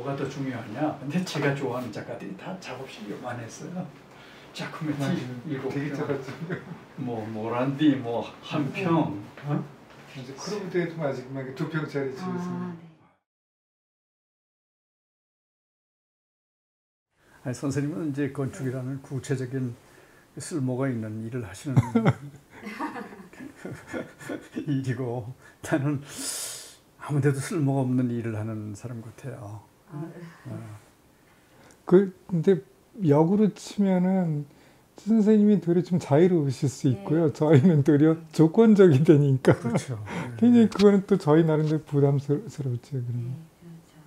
뭐가 더 중요하냐? 근데 제가 좋아하는 작가들이 다 작업실이 요만했어요. 작품의 되게 작았죠. 뭐 모란디, 뭐 한평, 이제 크로브드에도 아직 막 2평짜리 집에서. 아니, 선생님은 이제 건축이라는 구체적인 쓸모가 있는 일을 하시는 일이고, 나는 아무데도 쓸모가 없는 일을 하는 사람 같아요. 근데 역으로 치면은 선생님이 되려 좀 자유로우실 수 있고요. 저희는 되려 조건적이 되니까. 그렇죠. 굉장히 그거는 또 저희 나름대로 부담스럽죠.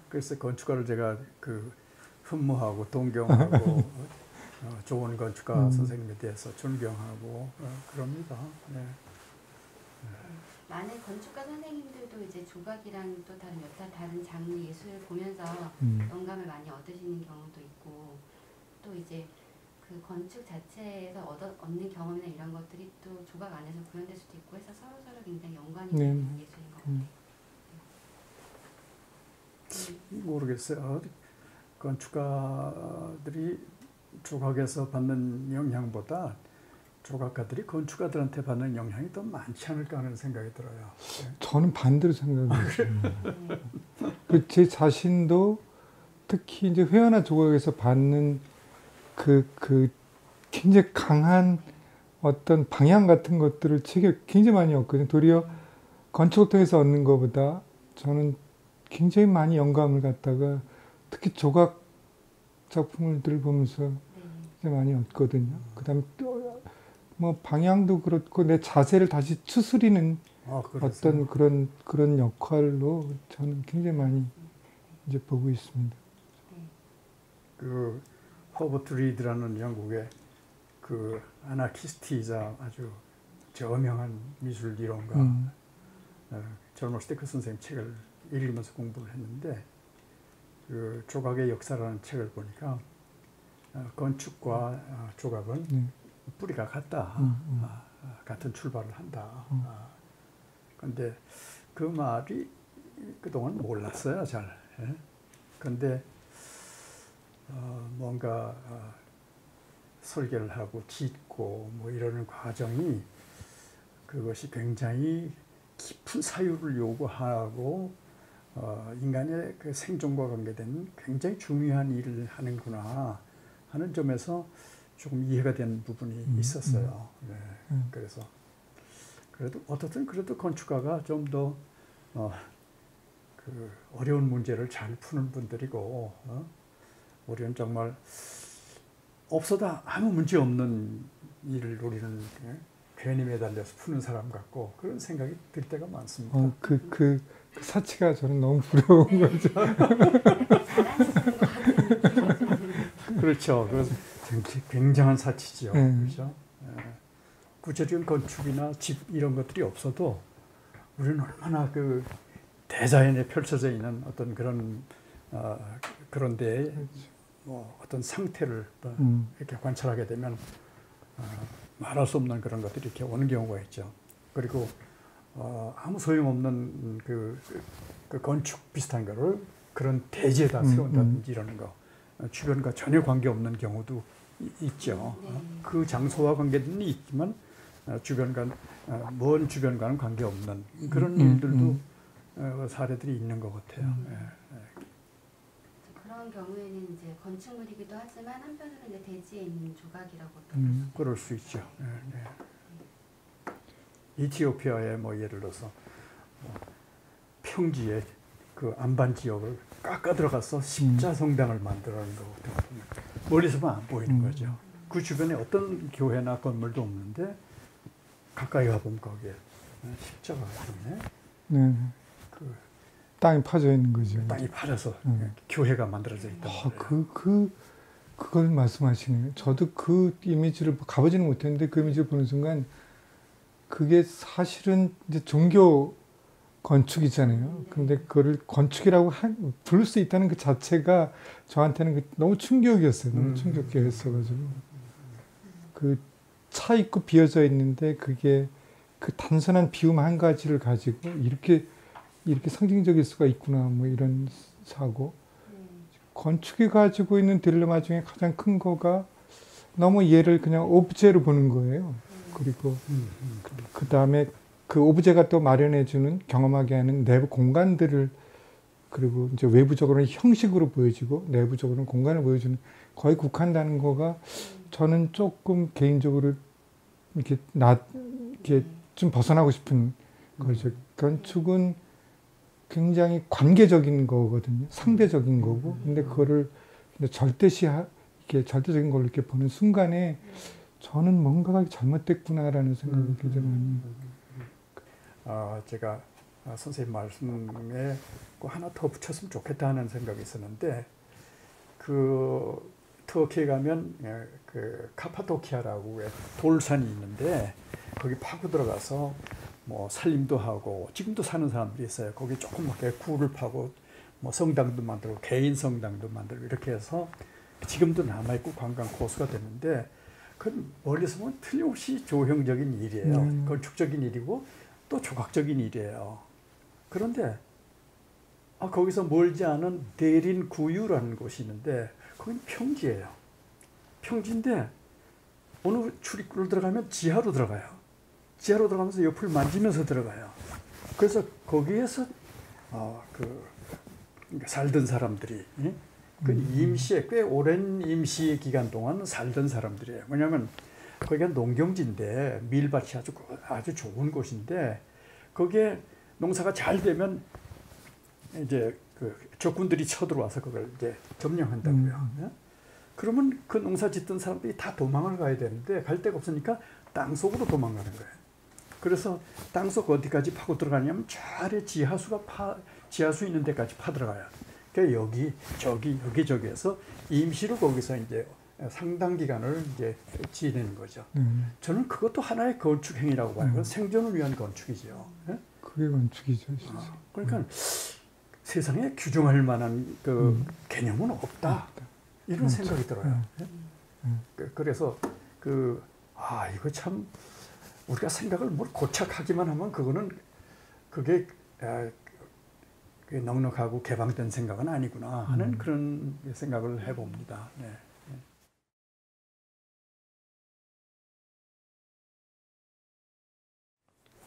그래서 건축가를 제가 흠모하고 동경하고 좋은 건축가 선생님에 대해서 존경하고 그럽니다. 네. 많은 건축가 선생님들도 이제 조각이랑 또 다른 장르 예술을 보면서 영감을 많이 얻으시는 경우도 있고, 또 이제 그 건축 자체에서 얻는 경험이나 이런 것들이 또 조각 안에서 구현될 수도 있고 해서 서로 굉장히 연관이 되는 예술인 것 같아요. 모르겠어요. 건축가들이 조각에서 받는 영향보다 조각가들이 건축가들한테 받는 영향이 더 많지 않을까 하는 생각이 들어요. 저는 반대로 생각해요. 제 자신도 특히 이제 회화나 조각에서 받는 그 굉장히 강한 어떤 방향 같은 것들을 책에 굉장히 많이 얻거든요. 도리어 건축을 통해서 얻는 것보다 저는 굉장히 많이 영감을 갖다가 특히 조각 작품들을 보면서 굉장히 많이 얻거든요. 그다음에 또 뭐 방향도 그렇고 내 자세를 다시 추스리는 어떤 그런 역할로 저는 굉장히 많이 이제 보고 있습니다. 그 허버트 리드라는 영국의 그 아나키스트이자 아주 저명한 미술 이론가, 젊었을 때 그 선생님 책을 읽으면서 공부를 했는데, 그 조각의 역사라는 책을 보니까 건축과 조각은 뿌리가 같다. 같은 출발을 한다. 그런데 그 말이 그동안 몰랐어요, 잘. 그런데 뭔가 설계를 하고 짓고 뭐 이러는 과정이, 그것이 굉장히 깊은 사유를 요구하고 인간의 그 생존과 관계된 굉장히 중요한 일을 하는구나 하는 점에서 조금 이해가 된 부분이 있었어요. 네. 그래서 그래도 건축가가 좀 더 그 어려운 문제를 잘 푸는 분들이고, 우리는 정말 없어도 아무 문제 없는 일을 우리는 괜히 매달려서 푸는 사람 같고 그런 생각이 들 때가 많습니다. 그 사치가 저는 너무 부러운 거죠. 그렇죠. 그래서 굉장한 사치죠. 그렇죠. 구체적인 건축이나 집 이런 것들이 없어도 우리는 얼마나 그 대자연에 펼쳐져 있는 어떤 그런 데에 뭐 어떤 상태를 이렇게 관찰하게 되면 말할 수 없는 그런 것들이 이렇게 오는 경우가 있죠. 그리고 아무 소용없는 그 건축 비슷한 거를 그런 대지에다 세운다든지 이러는 거, 주변과 전혀 관계없는 경우도 있죠. 그 장소와 관계는 있지만 먼 주변과는 관계없는 그런 일들도 사례들이 있는 것 같아요. 그런 경우에는 이제 건축물이기도 하지만 한편으로는 이제 대지에 있는 조각이라고도 그럴 수 있죠. 이티오피아의 뭐 예를 들어서 평지에 그 안반 지역을 깎아 들어가서 십자 성당을 만들어낸 거 멀리서 보면 안 보이는 거죠. 그 주변에 어떤 교회나 건물도 없는데 가까이 가보면 거기에 십자가가 있네. 그 땅이 파져 있는 거죠. 땅이 파져서 교회가 만들어져 있다. 그걸 말씀하시네요. 저도 그 이미지를 가보지는 못했는데 그 이미지를 보는 순간 그게 사실은 이제 종교 건축이잖아요. 근데 그거를 건축이라고 부를 수 있다는 그 자체가 저한테는 너무 충격이었어요. 너무 충격이었어가지고 그 차 있고 비어져 있는데 그게 그 단순한 비움 한 가지를 가지고 이렇게 상징적일 수가 있구나 뭐 이런 사고. 건축이 가지고 있는 딜레마 중에 가장 큰 거가 너무 얘를 그냥 오브제로 보는 거예요. 그리고 그 다음에 그 오브제가 또 마련해주는 경험하게 하는 내부 공간들을 그리고 이제 외부적으로는 형식으로 보여지고 내부적으로는 공간을 보여주는 거의 국한다는 거가 저는 조금 개인적으로 이렇게 이렇게 좀 벗어나고 싶은 거죠. 건축은 굉장히 관계적인 거거든요. 상대적인 거고. 근데 그거를 이렇게 절대적인 걸로 이렇게 보는 순간에 저는 뭔가가 잘못됐구나라는 생각이 굉장히 많이. 제가 선생님 말씀에 꼭 하나 더 붙였으면 좋겠다 하는 생각이 있었는데, 그 터키에 가면 그 카파도키아라고 돌산이 있는데 거기 파고 들어가서 뭐 살림도 하고 지금도 사는 사람들이 있어요. 거기 조그맣게 굴을 파고 뭐 성당도 만들고 개인 성당도 만들고 이렇게 해서 지금도 남아있고 관광 코스가 됐는데, 그건 멀리서 보면 틀림없이 조형적인 일이에요. 건축적인 일이고 또 조각적인 일이에요. 그런데 거기서 멀지 않은 대린구유라는 곳이 있는데 거긴 평지예요. 평지인데 어느 출입구를 들어가면 지하로 들어가요. 지하로 들어가면서 옆을 만지면서 들어가요. 그래서 거기에서 살던 사람들이 그 임시에 꽤 오랜 임시 기간 동안 살던 사람들이에요. 왜냐하면 거기가 농경지인데 밀밭이 아주 좋은 곳인데 거기에 농사가 잘 되면 이제 그 적군들이 쳐들어와서 그걸 이제 점령한다고요. 그러면 그 농사 짓던 사람들이 다 도망을 가야 되는데 갈 데가 없으니까 땅속으로 도망가는 거예요. 그래서 땅속 어디까지 파고 들어가냐면 저 아래 지하수 있는 데까지 파 들어가요. 그러니까 여기저기에서 임시로 거기서 이제 상당 기간을 이제 지내는 거죠. 저는 그것도 하나의 건축 행위라고 봐요. 그건 생존을 위한 건축이죠. 그게 건축이죠, 진짜. 그러니까 세상에 규정할 만한 그 개념은 없다. 이런 생각이 들어요. 그래서 이거 참 우리가 생각을 뭘 고착하기만 하면 그게 넉넉하고 개방된 생각은 아니구나 하는 그런 생각을 해봅니다. 네.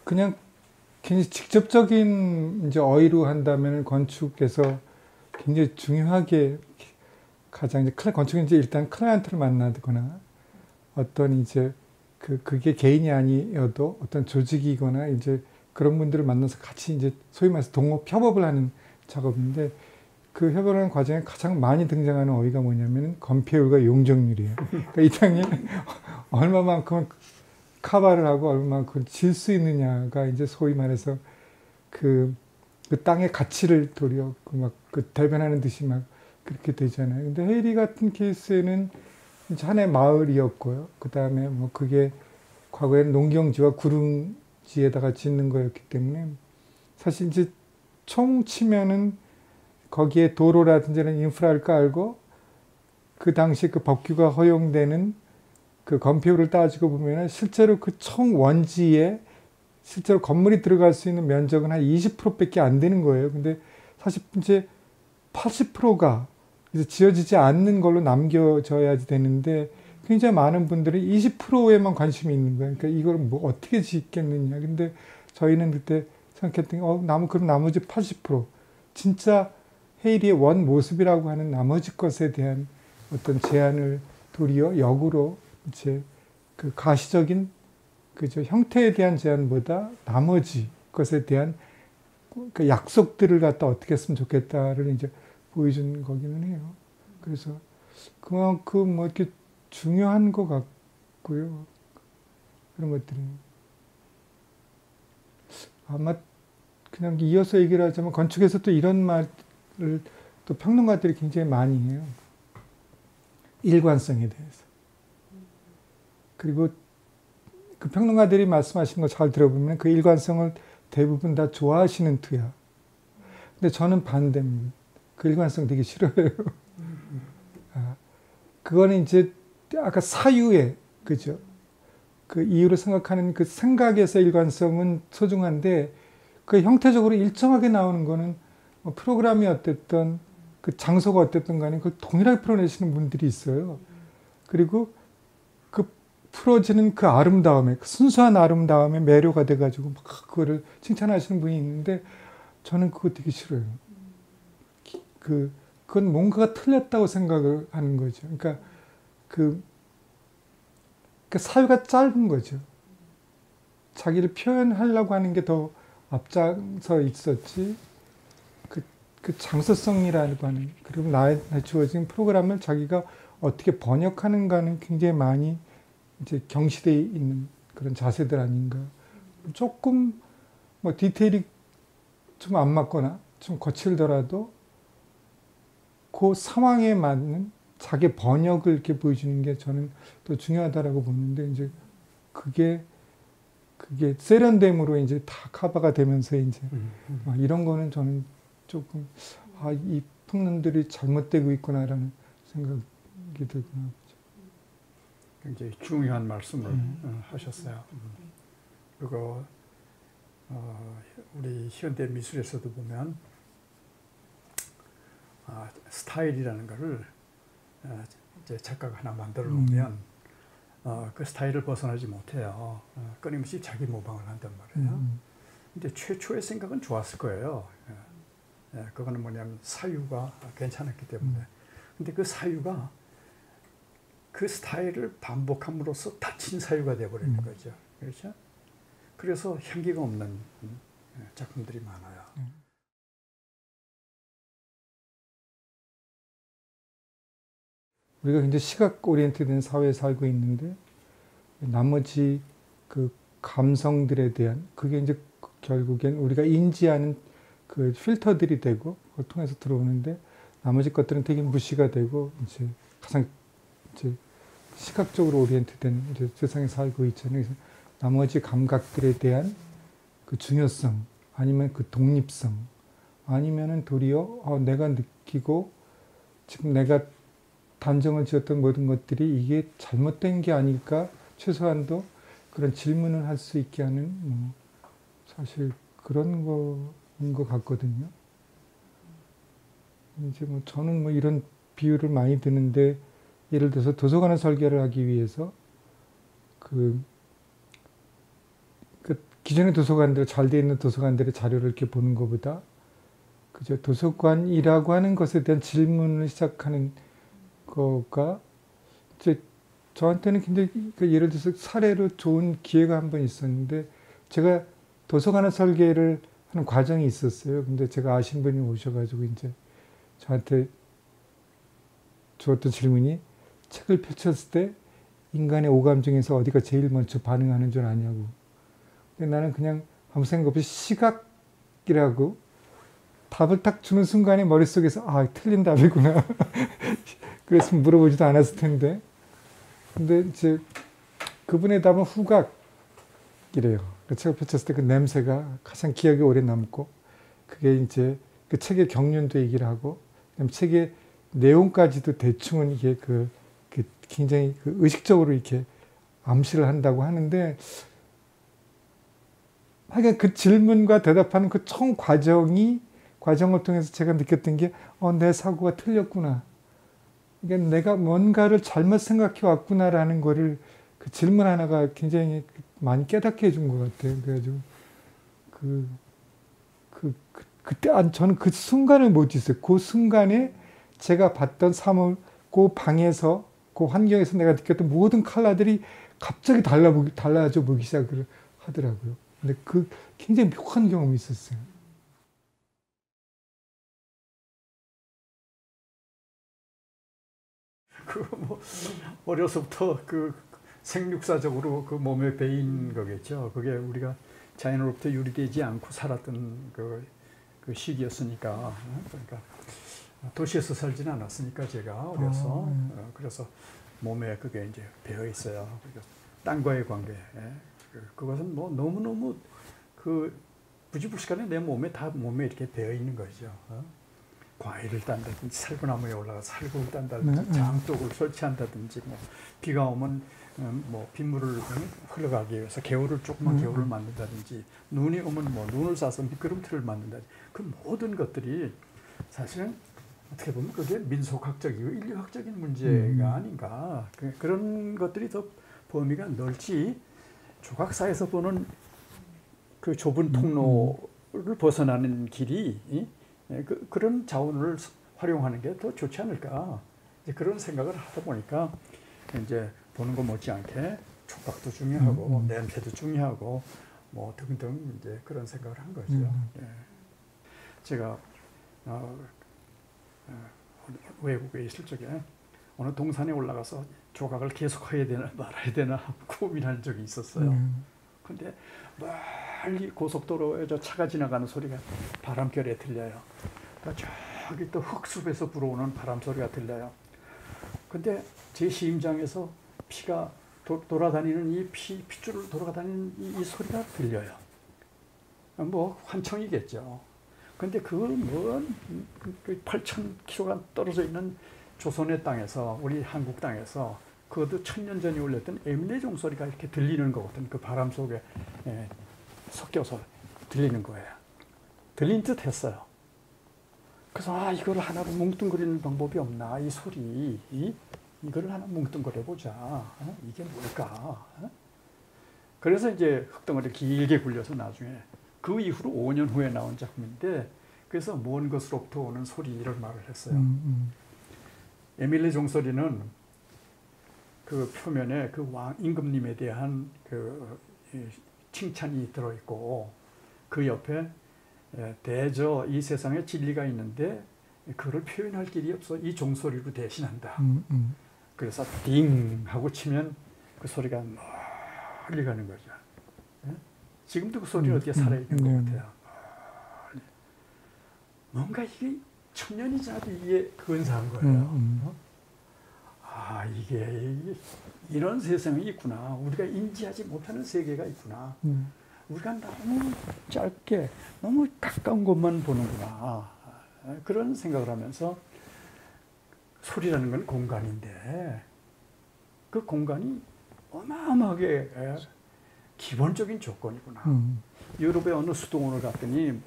그냥 굉장히 직접적인 이제 어휘로 한다면 건축에서 굉장히 중요하게 가장 이제 건축은 이제 일단 클라이언트를 만나거나 어떤 이제 그게 개인이 아니어도 어떤 조직이거나 이제 그런 분들을 만나서 같이 이제 소위 말해서 협업을 하는 작업인데, 그 협업하는 과정에 가장 많이 등장하는 어휘가 뭐냐면 건폐율과 용적률이에요. 그러니까 이 땅에 얼마만큼 카바를 하고 얼마만큼 질 수 있느냐가 이제 소위 말해서 그 땅의 가치를 도리어 대변하는 듯이 막 그렇게 되잖아요. 근데 헤이리 같은 케이스에는 하나의 마을이었고요. 그 다음에 뭐 그게 과거에는 농경지와 구릉지에다가 짓는 거였기 때문에 사실 이제 총 치면은 거기에 도로라든지 이런 인프라를 깔고 그 당시 그 법규가 허용되는 그 건폐율을 따지고 보면은 실제로 그 총 원지에 실제로 건물이 들어갈 수 있는 면적은 한 20%밖에 안 되는 거예요. 근데 사실 이제 80%가 이제 지어지지 않는 걸로 남겨져야 되는데 굉장히 많은 분들이 20%에만 관심이 있는 거예요. 그러니까 이걸 뭐 어떻게 짓겠느냐. 근데 저희는 그때 생각했더니 그럼 나머지 80% 진짜 헤이리의 원 모습이라고 하는 나머지 것에 대한 어떤 제안을 도리어 역으로 이제 그 가시적인 그저 형태에 대한 제안보다 나머지 것에 대한 그 약속들을 갖다 어떻게 했으면 좋겠다를 이제 보여준 거기는 해요. 그래서 그만큼 뭐 이렇게 중요한 것 같고요. 그런 것들이. 아마 그냥 이어서 얘기를 하자면 건축에서 또 이런 말을 또 평론가들이 굉장히 많이 해요. 일관성에 대해서. 그리고 그 평론가들이 말씀하신 거 잘 들어보면 그 일관성을 대부분 다 좋아하시는 투야. 근데 저는 반대입니다. 그 일관성 되게 싫어요. 그거는 이제 아까 사유에, 그죠? 그 이유로 생각하는 그 생각에서 일관성은 소중한데 그 형태적으로 일정하게 나오는 거는 뭐 프로그램이 어땠든 그 장소가 어땠든 간에 그걸 동일하게 풀어내시는 분들이 있어요. 그리고 그 풀어지는 그 아름다움에, 그 순수한 아름다움에 매료가 돼가지고 막 그거를 칭찬하시는 분이 있는데 저는 그거 되게 싫어요. 그건 뭔가가 틀렸다고 생각을 하는 거죠. 그러니까 그 사유가 짧은 거죠. 자기를 표현하려고 하는 게 더 앞장서 있었지. 그 장소성이라고 하는, 그리고 나에 주어진 프로그램을 자기가 어떻게 번역하는가는 굉장히 많이 이제 경시되어 있는 그런 자세들 아닌가. 조금 뭐 디테일이 좀 안 맞거나 좀 거칠더라도 그 상황에 맞는 자기 번역을 이렇게 보여주는 게 저는 또 중요하다라고 보는데, 이제 그게 세련됨으로 이제 다 커버가 되면서 이제 이런 거는 저는 조금 이 풍문들이 잘못되고 있구나라는 생각이 들구나. 굉장히 중요한 말씀을 하셨어요. 그리고 우리 현대 미술에서도 보면 스타일이라는 거를 이제 작가가 하나 만들어 놓으면 그 스타일을 벗어나지 못해요. 끊임없이 자기 모방을 한단 말이에요. 근데 최초의 생각은 좋았을 거예요. 그거는 뭐냐면 사유가 괜찮았기 때문에. 근데 그 사유가 그 스타일을 반복함으로써 다친 사유가 되어버리는 거죠. 그렇죠? 그래서 향기가 없는 작품들이 많아요. 우리가 굉장히 시각 오리엔트된 사회에 살고 있는데 나머지 그 감성들에 대한, 그게 이제 결국엔 우리가 인지하는 그 필터들이 되고 그걸 통해서 들어오는데, 나머지 것들은 되게 무시가 되고 이제 가장 이제 시각적으로 오리엔트된 이제 세상에 살고 있잖아요. 그래서 나머지 감각들에 대한 그 중요성, 아니면 그 독립성, 아니면은 도리어 내가 느끼고 지금 내가 단정을 지었던 모든 것들이 이게 잘못된 게 아닐까, 최소한도 그런 질문을 할 수 있게 하는 사실 그런 거인 것 같거든요. 이제 저는 이런 비유를 많이 드는데, 예를 들어서 도서관을 설계를 하기 위해서 그 기존의 도서관들, 잘 돼 있는 도서관들의 자료를 이렇게 보는 것보다 그저 도서관이라고 하는 것에 대한 질문을 시작하는 거가 이제 저한테는 굉장히, 예를 들어서 사례로 좋은 기회가 한 번 있었는데, 제가 도서관을 설계를 하는 과정이 있었어요. 근데 제가 아신 분이 오셔가지고 이제 저한테 주었던 질문이, 책을 펼쳤을 때 인간의 오감 중에서 어디가 제일 먼저 반응하는 줄 아냐고. 근데 나는 그냥 아무 생각 없이 시각이라고 답을 딱 주는 순간에 머릿속에서 틀린 답이구나. 그래서 물어보지도 않았을 텐데. 근데 이제 그분의 답은 후각이래요. 그 책을 펼쳤을 때 그 냄새가 가장 기억에 오래 남고, 그게 이제 그 책의 경륜도 얘기를 하고, 그다음 책의 내용까지도 대충은 이게 굉장히 의식적으로 이렇게 암시를 한다고 하는데, 하여간 그 질문과 대답하는 그 총 과정을 통해서 제가 느꼈던 게, 내 사고가 틀렸구나. 그러니까 내가 뭔가를 잘못 생각해 왔구나라는 거를 그 질문 하나가 굉장히 많이 깨닫게 해준 것 같아요. 그래가지고 그때 저는 그 순간을 못 잊었어요. 그 순간에 제가 봤던 사물, 그 방에서, 그 환경에서 내가 느꼈던 모든 컬러들이 갑자기 달라져 보기 시작을 하더라고요. 근데 굉장히 묘한 경험이 있었어요. 어려서부터 생육사적으로 몸에 배인 거겠죠. 그게 우리가 자연으로부터 유리되지 않고 살았던 그 시기였으니까. 그러니까 도시에서 살지는 않았으니까 제가 어려서. 그래서 몸에 그게 이제 배어 있어요. 땅과의 관계. 그것은 너무너무 부지불식간에 내 몸에 이렇게 배어 있는 거죠. 과일을 딴다든지, 살구나무에 올라가서 살구를 딴다든지, 장독을 설치한다든지, 비가 오면 빗물을 흘러가기 위해서 조그만 개울을 만든다든지, 눈이 오면 눈을 싸서 미끄럼틀을 만든다든지, 그 모든 것들이 사실은 어떻게 보면 그게 민속학적이고 인류학적인 문제가 아닌가. 그런 것들이 더 범위가 넓지 조각사에서 보는 그 좁은 통로를 벗어나는 길이 그런 자원을 활용하는 게 더 좋지 않을까. 이제 그런 생각을 하다 보니까 이제 보는 것 못지않게 촉각도 중요하고 냄새도 중요하고 뭐 등등 이제 그런 생각을 한 거죠. 예. 제가 외국에 있을 적에 어느 동산에 올라가서 조각을 계속 해야 되나 말아야 되나 고민한 적이 있었어요. 근데 멀리 고속도로에 차가 지나가는 소리가 바람결에 들려요. 저기 또 흙숲에서 불어오는 바람 소리가 들려요. 근데 제 심장에서 피가 돌아다니는 이 핏줄을 돌아다니는 이 소리가 들려요. 뭐 환청이겠죠. 근데 그 먼 8,000km가 떨어져 있는 조선의 땅에서 우리 한국 땅에서 그것도 1000년 전에 올렸던 에밀레 종소리가 이렇게 들리는 거거든. 그 바람 속에 섞여서 들리는 거예요. 들린 듯 했어요. 그래서 이걸 하나로 뭉뚱그리는 방법이 없나. 이 소리 이걸 하나 뭉뚱그려 보자. 이게 뭘까. 그래서 이제 흙덩어리를 길게 굴려서 나중에 그 이후로 5년 후에 나온 작품인데 그래서 먼 것으로부터 오는 소리 이런 말을 했어요. 에밀레 종소리는 그 표면에 그 왕 임금님에 대한 그 칭찬이 들어있고 그 옆에 대저 이 세상에 진리가 있는데 그걸 표현할 길이 없어 이 종소리로 대신한다. 그래서 띵 하고 치면 그 소리가 멀리 가는 거죠. 지금도 그 소리는 어디에 살아있는 것 같아요. 뭔가 이게 1000년이 지나도 이게 근사한 거예요. 이게 이런 세상이 있구나. 우리가 인지하지 못하는 세계가 있구나. 우리가 너무 짧게 너무 가까운 것만 보는구나. 그런 생각을 하면서 소리라는 건 공간인데 그 공간이 어마어마하게 기본적인 조건이구나. 유럽의 어느 수도원을 갔더니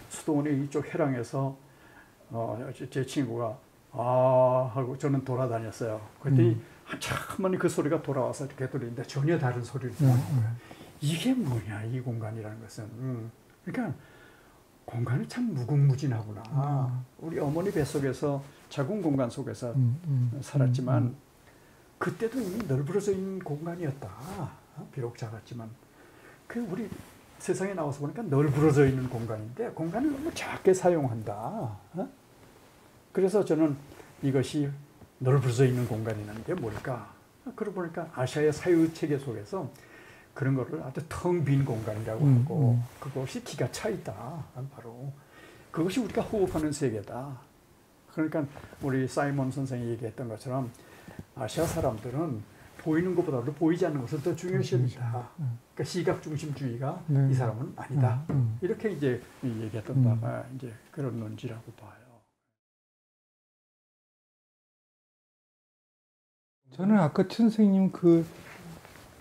수도원의 이쪽 해랑에서 제 친구가 하고 저는 돌아다녔어요. 그랬더니 한참만에 그 소리가 돌아와서 이렇게 들리는데 전혀 다른 소리를 듣는 거예요. 이게 뭐냐 이 공간이라는 것은. 그러니까 공간이 참 무궁무진하구나. 우리 어머니 뱃속에서 작은 공간 속에서 살았지만 그때도 이미 널브러져 있는 공간이었다. 비록 작았지만 그 우리 세상에 나와서 보니까 널브러져 있는 공간인데 공간을 너무 작게 사용한다. 그래서 저는 이것이 널브러져 있는 공간이라는 게 뭘까? 그러고 보니까 아시아의 사유체계 속에서 그런 거를 아주 텅 빈 공간이라고 하고 그것이 기가 차 있다. 바로 그것이 우리가 호흡하는 세계다. 그러니까 우리 사이먼 선생이 얘기했던 것처럼 아시아 사람들은 보이는 것보다도 보이지 않는 것을 더 중요시합니다. 그러니까 시각 중심주의가 이 사람은 아니다. 이렇게 이제 얘기했던 바가 이제 그런 논지라고 봐요. 저는 아까 천 선생님 그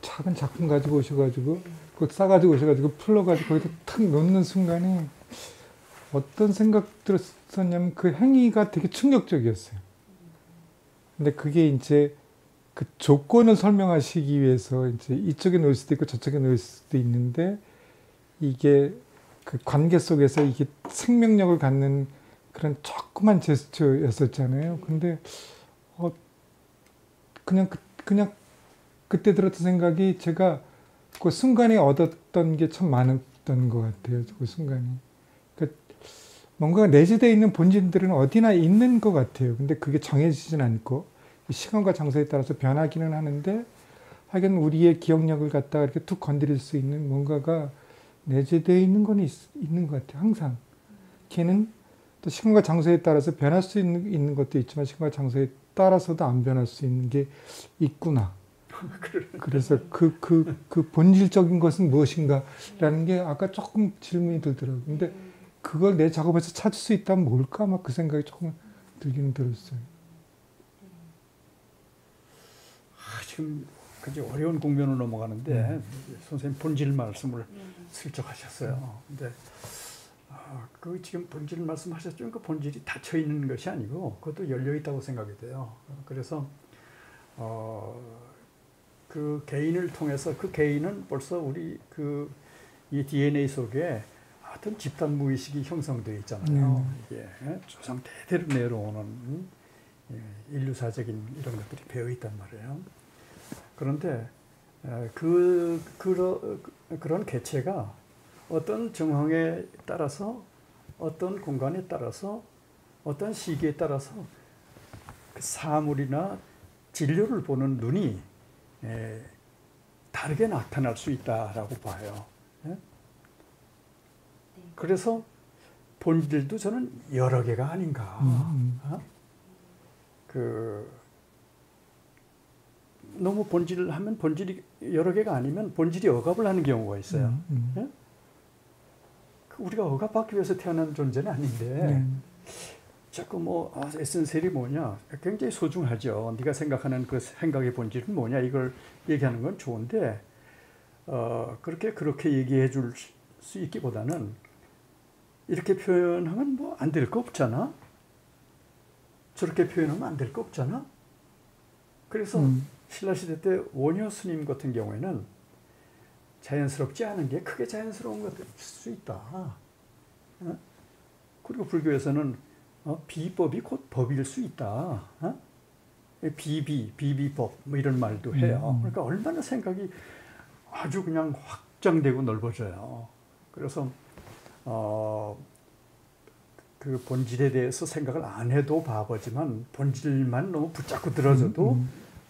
작은 작품 가지고 오셔가지고 그거 싸가지고 오셔가지고 풀러가지고 거기다 탁 놓는 순간에 어떤 생각 들었었냐면 그 행위가 되게 충격적이었어요. 근데 그게 이제 그 조건을 설명하시기 위해서 이제 이쪽에 놓을 수도 있고 저쪽에 놓을 수도 있는데 이게 그 관계 속에서 이게 생명력을 갖는 그런 조그만 제스처였었잖아요. 근데 그냥 그때 들었던 생각이 제가 그 순간에 얻었던 게 참 많았던 것 같아요. 그 순간에. 그러니까 뭔가 내재되어 있는 본질들은 어디나 있는 것 같아요. 근데 그게 정해지진 않고 시간과 장소에 따라서 변하기는 하는데 하여간 우리의 기억력을 갖다가 이렇게 툭 건드릴 수 있는 뭔가가 내재되어 있는 건 있는 것 같아요. 항상. 걔는 또 시간과 장소에 따라서 변할 수 있는 것도 있지만 시간과 장소에 따라서도 안 변할 수 있는 게 있구나. 그래서 그 본질적인 것은 무엇인가라는 게 아까 조금 질문이 들더라고요. 근데 그걸 내 작업에서 찾을 수 있다면 뭘까? 막 그 생각이 조금 들기는 들었어요. 지금 굉장히 어려운 국면으로 넘어가는데 선생님 본질 말씀을 슬쩍 하셨어요. 근데 그 지금 본질 말씀하셨죠? 그 본질이 닫혀 있는 것이 아니고 그것도 열려 있다고 생각이 돼요. 그래서 그 개인을 통해서 그 개인은 벌써 우리 이 DNA 속에 어떤 집단 무의식이 형성되어 있잖아요. 이게 조상 대대로 내려오는 인류사적인 이런 것들이 배어 있단 말이에요. 그런데 그런 개체가 어떤 정황에 따라서 어떤 공간에 따라서 어떤 시기에 따라서 그 사물이나 진료를 보는 눈이 다르게 나타날 수 있다라고 봐요. 그래서 본질도 저는 여러 개가 아닌가. 너무 본질을 하면 본질이 여러 개가 아니면 본질이 억압을 하는 경우가 있어요. 우리가 억압받기 위해서 태어난 존재는 아닌데 자꾸 에센셜이 뭐냐, 굉장히 소중하죠. 네가 생각하는 그 생각의 본질은 뭐냐, 이걸 얘기하는 건 좋은데 그렇게 얘기해 줄 수 있기보다는 이렇게 표현하면 안 될 거 없잖아. 저렇게 표현하면 안 될 거 없잖아. 그래서 신라시대 때 원효 스님 같은 경우에는 자연스럽지 않은 게 크게 자연스러운 것일 수 있다. 그리고 불교에서는 비법이 곧 법일 수 있다. 비비법 이런 말도 해요. 그러니까 얼마나 생각이 아주 그냥 확장되고 넓어져요. 그래서 그 본질에 대해서 생각을 안 해도 바보지만 본질만 너무 붙잡고 들어져도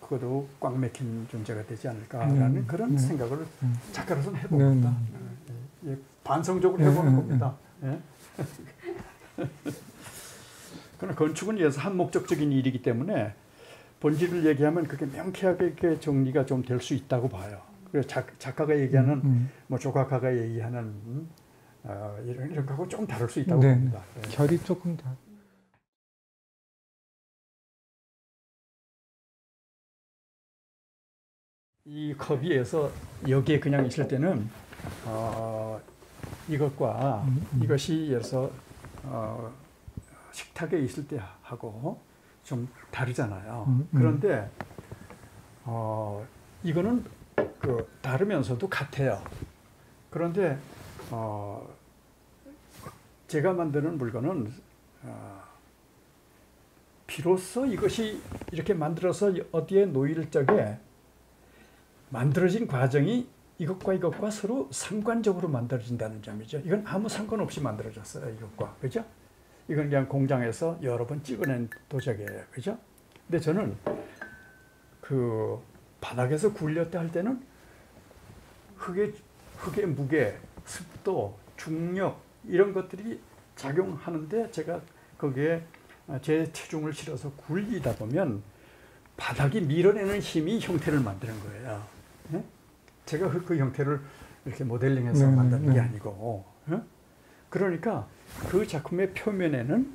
그것도 꽉 막힌 존재가 되지 않을까라는 그런 생각을 작가로서는 해봅니다. 반성적으로 해보는 겁니다. 그러나 건축은 이어서 한목적적인 일이기 때문에 본질을 얘기하면 그게 명쾌하게 정리가 좀 될 수 있다고 봐요. 그래서 작가가 얘기하는 조각가가 얘기하는 이런 거하고 조금 다를 수 있다고 봅니다. 결이 조금 다. 이 컵 위에서 여기에 그냥 있을 때는 이것과 이것이 예를 들어서 식탁에 있을 때 하고 좀 다르잖아요. 그런데 이거는 다르면서도 같아요. 그런데 제가 만드는 물건은 비로소 이것이 이렇게 만들어서 어디에 놓일 적에 만들어진 과정이 이것과 서로 상관적으로 만들어진다는 점이죠. 이건 아무 상관없이 만들어졌어요. 이것과. 그죠? 이건 그냥 공장에서 여러 번 찍어낸 도자기예요. 그죠? 근데 저는 그 바닥에서 굴렸다 할 때는 흙의 무게, 습도, 중력 이런 것들이 작용하는데 제가 거기에 제 체중을 실어서 굴리다 보면 바닥이 밀어내는 힘이 형태를 만드는 거예요. 네? 제가 그 형태를 이렇게 모델링해서 만드는 게 아니고, 그러니까 그 작품의 표면에는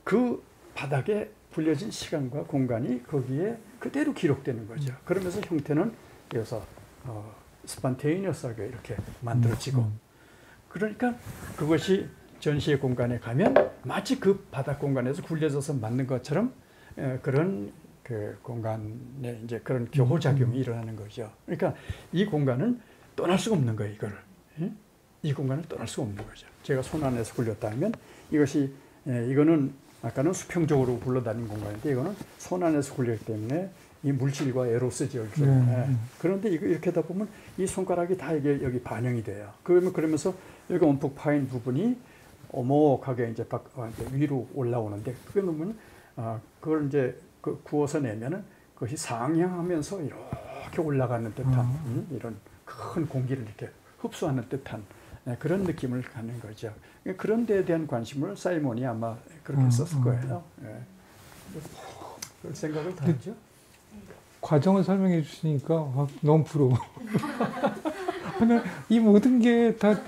그 바닥에 불려진 시간과 공간이 거기에 그대로 기록되는 거죠. 그러면서 형태는 여기서 스판테이니어스하게 이렇게 만들어지고, 그러니까 그것이 전시의 공간에 가면 마치 그 바닥 공간에서 굴려져서 만든 것처럼 그런 그 공간에 이제 그런 교호작용이 일어나는 거죠. 그러니까 이 공간은 떠날 수가 없는 거예요, 이거를. 이 공간을 떠날 수가 없는 거죠. 제가 손 안에서 굴렸다면 이거는 아까는 수평적으로 굴러다니는 공간인데 이거는 손 안에서 굴렸기 때문에 이 물질과 에로스죠. 그런데 이렇게 하다 보면 이 손가락이 다 이게 여기 반영이 돼요. 그러면서 여기 움푹 파인 부분이 오목하게 이제 위로 올라오는데 그게 놓으면 그걸 이제 구워서 내면은 그것이 상향하면서 이렇게 올라가는 듯한 이런 큰 공기를 이렇게 흡수하는 듯한 그런 느낌을 갖는 거죠. 그런 데에 대한 관심을 사이몬이 아마 그렇게 썼을 거예요. 그럴 생각을 다 하죠. 과정을 설명해 주시니까 너무 부러워. 이 모든 게 다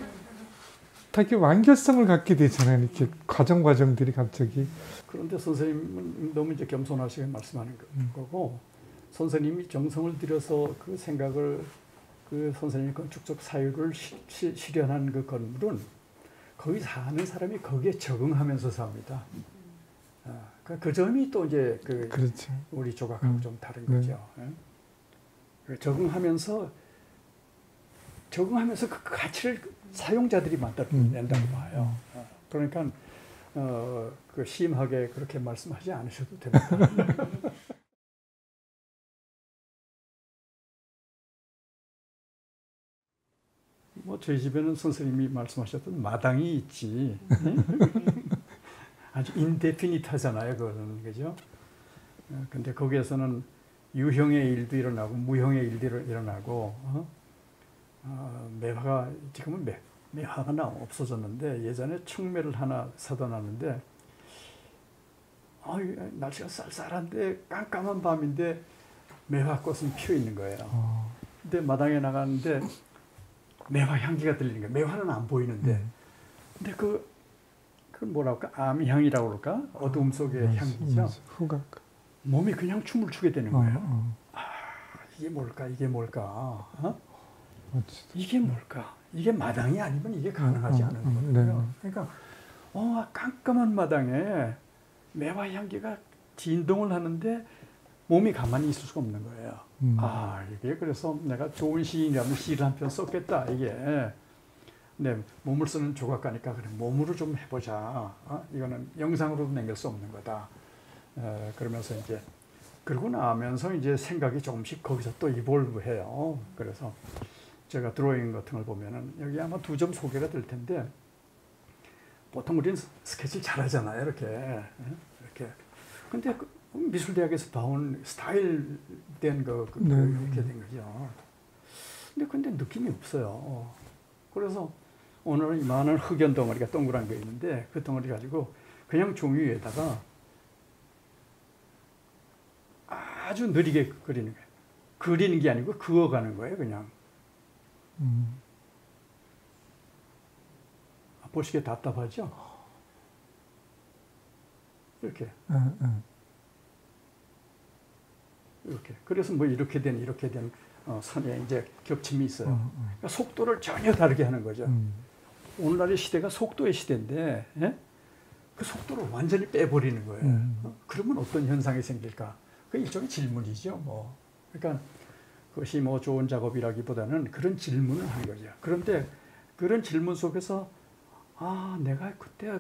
이렇게 완결성을 갖게 되잖아요. 이렇게 과정들이 갑자기. 그런데 선생님은 너무 이제 겸손하시게 말씀하는 거고, 선생님이 정성을 들여서 그 생각을 그 선생님의 건축적 사유를 실현한 그 건물은 거기 사는 사람이 거기에 적응하면서 삽니다. 그 점이 또 이제 그렇죠. 우리 조각하고 좀 다른 거죠. 적응하면서 그 가치를 사용자들이 만들어낸다고 봐요. 그러니까 그 심하게 그렇게 말씀하지 않으셔도 됩니다. 뭐 저희 집에는 선생님이 말씀하셨던 마당이 있지. 아주 인데피니트하잖아요, 그거는. 그죠? 근데 거기에서는 유형의 일도 일어나고 무형의 일도 일어나고 매화가 지금은 매화가 없어졌는데 예전에 청매를 하나 사다 놨는데 날씨가 쌀쌀한데 깜깜한 밤인데 매화꽃은 피어 있는 거예요. 근데 마당에 나갔는데 매화 향기가 들리는 거예요. 매화는 안 보이는데 근데 그 뭐라 할까? 암향이라고 그럴까? 어두움 속의 향기죠. 후각. 몸이 그냥 춤을 추게 되는 거예요. 이게 뭘까? 이게 뭘까? 이게 뭘까? 이게 마당이 아니면 이게 가능하지 않은 거거든요. 그러니까 깜깜한 마당에 매화 향기가 진동을 하는데 몸이 가만히 있을 수가 없는 거예요. 이게 그래서 내가 좋은 시인이라면 시를 한 편 썼겠다. 이게. 근데 몸을 쓰는 조각가니까 그래 몸으로 좀 해보자. 이거는 영상으로도 남길 수 없는 거다. 그러면서 이제 그러고 나면서 이제 생각이 조금씩 거기서 또 이볼브해요. 그래서 제가 드로잉 같은 걸 보면은 여기 아마 2점 소개가 될 텐데 보통 우리는 스케치를 잘하잖아요. 이렇게. 근데 미술대학에서 봐온 스타일된 이렇게 된 거죠. 근데 느낌이 없어요. 그래서 오늘은 이만한 흑연 덩어리가 동그란 거 있는데 그 덩어리 가지고 그냥 종이 위에다가 아주 느리게 그리는 거예요. 그리는 게 아니고 그어가는 거예요, 그냥. 보시기에 답답하죠? 이렇게. 이렇게. 그래서 뭐 이렇게 된 선에 이제 겹침이 있어요. 그러니까 속도를 전혀 다르게 하는 거죠. 오늘날의 시대가 속도의 시대인데, 예? 그 속도를 완전히 빼버리는 거예요. 그러면 어떤 현상이 생길까? 그 일종의 질문이죠, 뭐. 그러니까 그것이 뭐 좋은 작업이라기보다는 그런 질문을 한 거죠. 그런데 그런 질문 속에서 내가 그때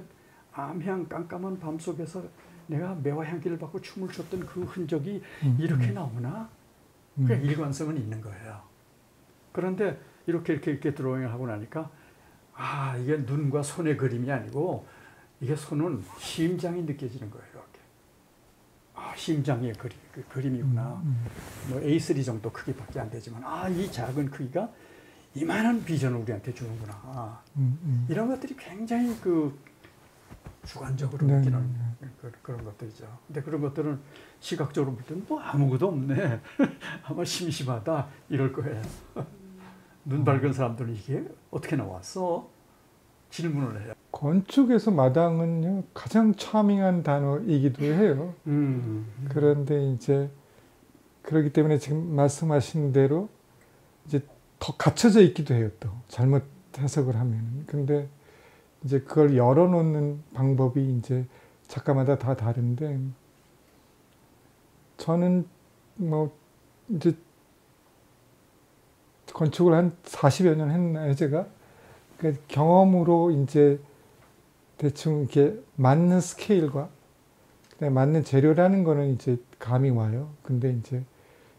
암향 깜깜한 밤 속에서 내가 매화 향기를 받고 춤을 췄던 그 흔적이 이렇게 나오나? 그냥 일관성은 있는 거예요. 그런데 이렇게 드로잉을 하고 나니까 이게 눈과 손의 그림이 아니고 이게 손은 심장이 느껴지는 거예요. 이렇게. 심장의 그림이구나. 뭐 A3 정도 크기밖에 안 되지만 이 작은 크기가 이만한 비전을 우리한테 주는구나. 이런 것들이 굉장히 주관적으로 느끼는 그런 것들이죠. 근데 그런 것들은 시각적으로 볼 때는 뭐 아무것도 없네. 아마 심심하다 이럴 거예요. 눈 밝은 사람들은 이게 어떻게 나왔어? 질문을 해요. 건축에서 마당은요 가장 차밍한 단어이기도 해요. 그런데 이제 그렇기 때문에 지금 말씀하신 대로 이제 더 갇혀져 있기도 해요. 또 잘못 해석을 하면. 근데 이제 그걸 열어놓는 방법이 이제 작가마다 다 다른데 저는 뭐 이제 건축을 한 40여 년 했나요, 제가? 그러니까 경험으로 이제 대충 이렇게 맞는 스케일과 맞는 재료라는 거는 이제 감이 와요. 근데 이제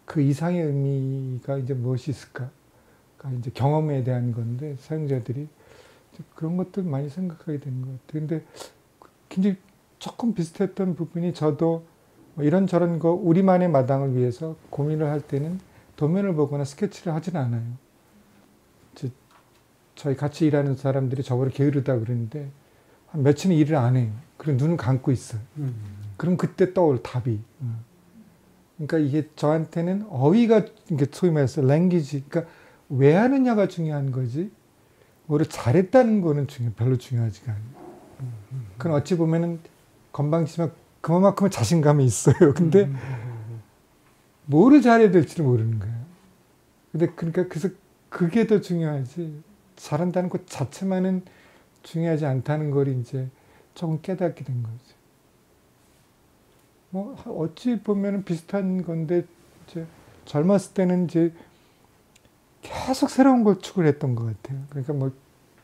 그 이상의 의미가 이제 무엇이 있을까? 그러니까 이제 경험에 대한 건데 사용자들이 그런 것들 많이 생각하게 되는 것 같아요. 근데 굉장히 조금 비슷했던 부분이 저도 이런저런 거 우리만의 마당을 위해서 고민을 할 때는 도면을 보거나 스케치를 하진 않아요. 저희 같이 일하는 사람들이 저보고 게으르다 그러는데 한 며칠은 일을 안 해요. 그리고 눈을 감고 있어요. 그럼 그때 떠올 답이. 그러니까 이게 저한테는 어휘가 소위 말해서 랭귀지, 그러니까 왜 하느냐가 중요한 거지. 뭐를 잘했다는 거는 별로 중요하지가 않아요. 그건 어찌 보면은 건방지지만 그만큼은 자신감이 있어요. 근데 뭐를 잘해야 될지를 모르는 거예요. 근데 그러니까 그래서 그게 더 중요하지. 잘한다는 것 자체만은 중요하지 않다는 걸 이제 조금 깨닫게 된 거죠. 뭐 어찌 보면은 비슷한 건데 이제 젊었을 때는 이제 계속 새로운 걸 추구했던 것 같아요. 그러니까 뭐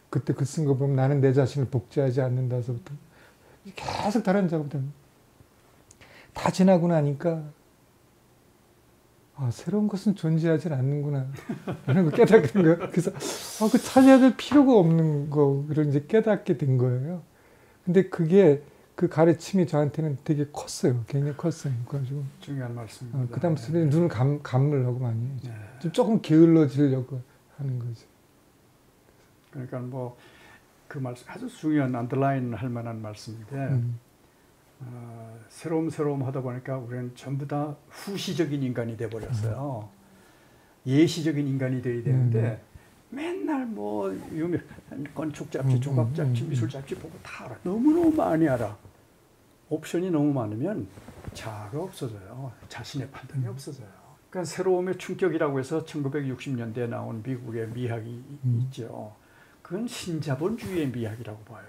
그때 글 쓴 거 보면 나는 내 자신을 복제하지 않는다서부터 계속 다른 작업들 다 지나고 나니까 아, 새로운 것은 존재하지 않는구나 이런 걸 깨닫게 된 거예요. 그래서 그 찾아야 될 필요가 없는 거를 이제 깨닫게 된 거예요. 근데 그게 그 가르침이 저한테는 되게 컸어요. 굉장히 컸어요. 그래가지고 중요한 말씀입니다. 그 다음부터 눈을 감으려고 많이 해요. 네. 좀 조금 게을러지려고 하는 거죠. 그러니까 뭐 그 말씀 아주 중요한 안더라인 할 만한 말씀인데 새로움 하다 보니까 우리는 전부 다 후시적인 인간이 돼 버렸어요. 예시적인 인간이 돼야 되는데 맨날 뭐 유명한 건축 잡지, 조각 잡지, 미술 잡지 보고 다 알아. 너무너무 많이 알아. 옵션이 너무 많으면 자아가 없어져요. 자신의 판단이 없어져요. 그러니까 새로움의 충격이라고 해서 1960년대에 나온 미국의 미학이 있죠. 그건 신자본주의의 미학이라고 봐요.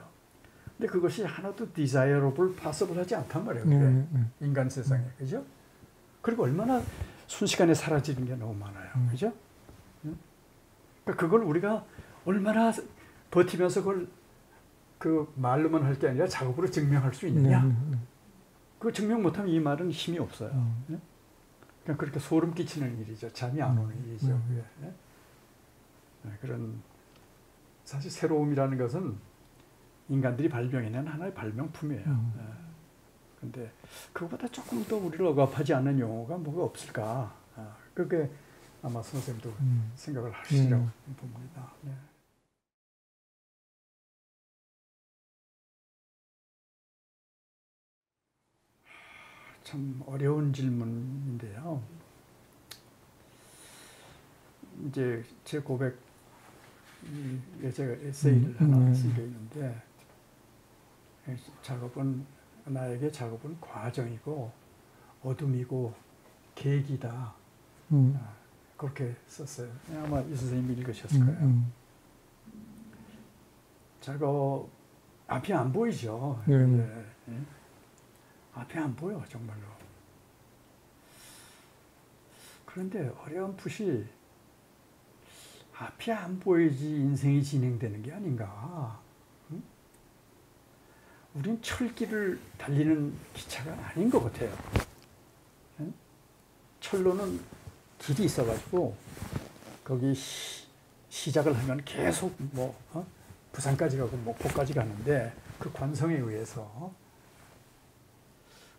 근데 그것이 하나도 desirable, possible하지 않단 말이에요. 인간 세상에, 그죠? 그리고 얼마나 순식간에 사라지는 게 너무 많아요, 그죠? 그러니까 그걸 우리가 얼마나 버티면서 그걸 그 말로만 할 게 아니라 작업으로 증명할 수 있느냐? 그 증명 못하면 이 말은 힘이 없어요. 그냥 그렇게 소름 끼치는 일이죠. 잠이 안 오는 일이죠. 그런 사실 새로움이라는 것은 인간들이 발명해낸 하나의 발명품이에요. 근데 그것보다 조금 더 우리를 억압하지 않는 용어가 뭐가 없을까? 그게 아마 선생님도 생각을 하시라고 봅니다. 네. 참 어려운 질문인데요. 이제 제 고백, 제가 에세이를 하나 쓰게 있는데, 나에게 작업은 과정이고 어둠이고 계기다. 그렇게 썼어요. 아마 이 선생님이 읽으셨을 거예요. 작업 앞이 안 보이죠. 네. 앞이 안 보여 정말로. 그런데 어려운 풋이 앞이 안 보이지 인생이 진행되는 게 아닌가. 응? 우린 철길을 달리는 기차가 아닌 것 같아요. 응? 철로는 길이 있어가지고 거기 시작을 하면 계속 뭐 부산까지 가고 목포까지 가는데 그 관성에 의해서.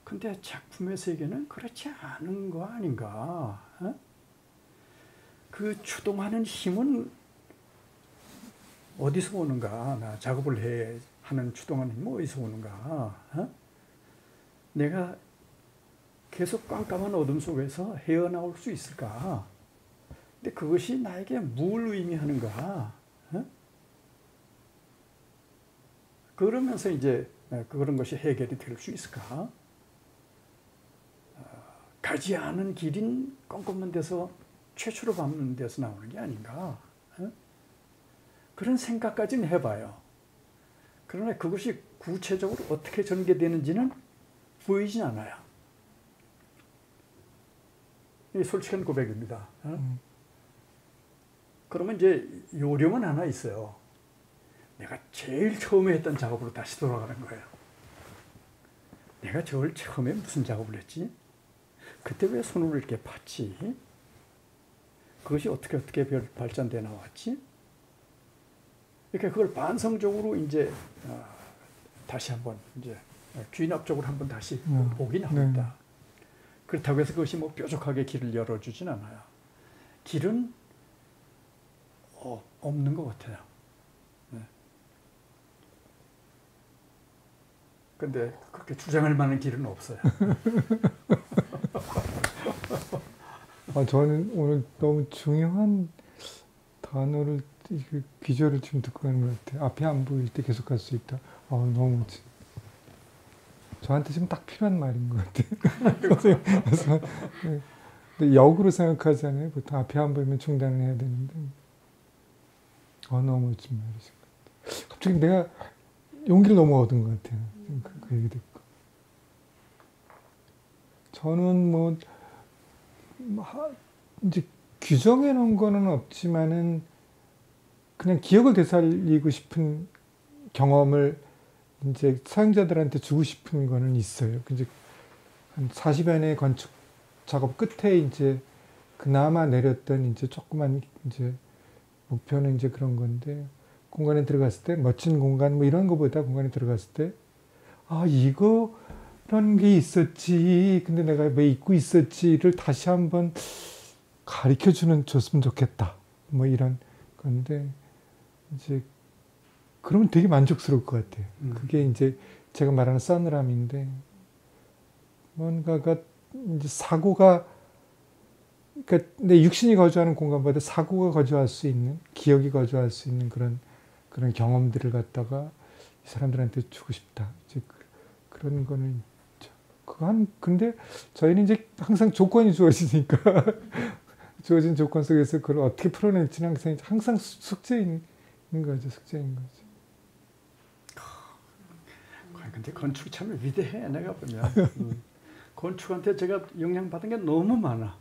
근데 작품의 세계는 그렇지 않은 거 아닌가? 그 추동하는 힘은 어디서 오는가? 나 작업을 하는 추동하는 힘은 어디서 오는가? 내가 계속 깜깜한 어둠 속에서 헤어나올 수 있을까? 근데 그것이 나에게 뭘 의미하는가? 그러면서 이제 그런 것이 해결이 될 수 있을까? 가지 않은 길인 껌껌한 데서 최초로 밟는 데서 나오는 게 아닌가. 그런 생각까지는 해봐요. 그러나 그것이 구체적으로 어떻게 전개되는지는 보이진 않아요. 이게 솔직한 고백입니다. 그러면 이제 요령은 하나 있어요. 내가 제일 처음에 했던 작업으로 다시 돌아가는 거예요. 내가 제일 처음에 무슨 작업을 했지? 그때 왜 손으로 이렇게 팠지? 그것이 어떻게 발전돼 나왔지? 그러니까 그걸 반성적으로 이제 다시 한번 이제 귀납적으로 한번 다시 보긴 합니다. 그렇다고 해서 그것이 뭐 뾰족하게 길을 열어주진 않아요. 길은 없는 것 같아요. 근데 그렇게 주장할 만한 길은 없어요. 저는 오늘 너무 중요한 단어를, 귀절을 지금 듣고 가는 것 같아요. 앞이 안 보일 때 계속 갈 수 있다. 너무 저한테 지금 딱 필요한 말인 것 같아요. 그래서 근데 역으로 생각하잖아요. 보통 앞이 안 보이면 중단을 해야 되는데 너무 멋진 말이신 것 갑자기 내가 용기를 너무 얻은 것 같아요. 그 얘기 듣고. 저는 뭐 이제 규정해 놓은 거는 없지만은 그냥 기억을 되살리고 싶은 경험을 이제 사용자들한테 주고 싶은 거는 있어요. 이제 한 40여 년의 건축 작업 끝에 이제 그나마 내렸던 이제 조그만 이제 목표는 이제 그런 건데, 공간에 들어갔을 때 멋진 공간 뭐 이런 거보다 공간에 들어갔을 때 아 이거 이런 게 있었지, 근데 내가 왜 잊고 있었지를 다시 한번 가르쳐 줬으면 좋겠다, 뭐 이런 건데, 이제 그러면 되게 만족스러울 것 같아요. 그게 이제 제가 말하는 싸늘함인데, 뭔가가 이제 사고가, 그러니까 내 육신이 거주하는 공간보다 사고가 거주할 수 있는, 기억이 거주할 수 있는 그런 경험들을 갖다가 이 사람들한테 주고 싶다. 이제 그런 거는 있죠. 근데 저희는 이제 항상 조건이 주어지니까 주어진 조건 속에서 그걸 어떻게 풀어낼지는 항상 숙제인 거죠. 숙제인 거죠. 근데 건축이 참 위대해. 내가 보면 건축한테 제가 영향받은 게 너무 많아.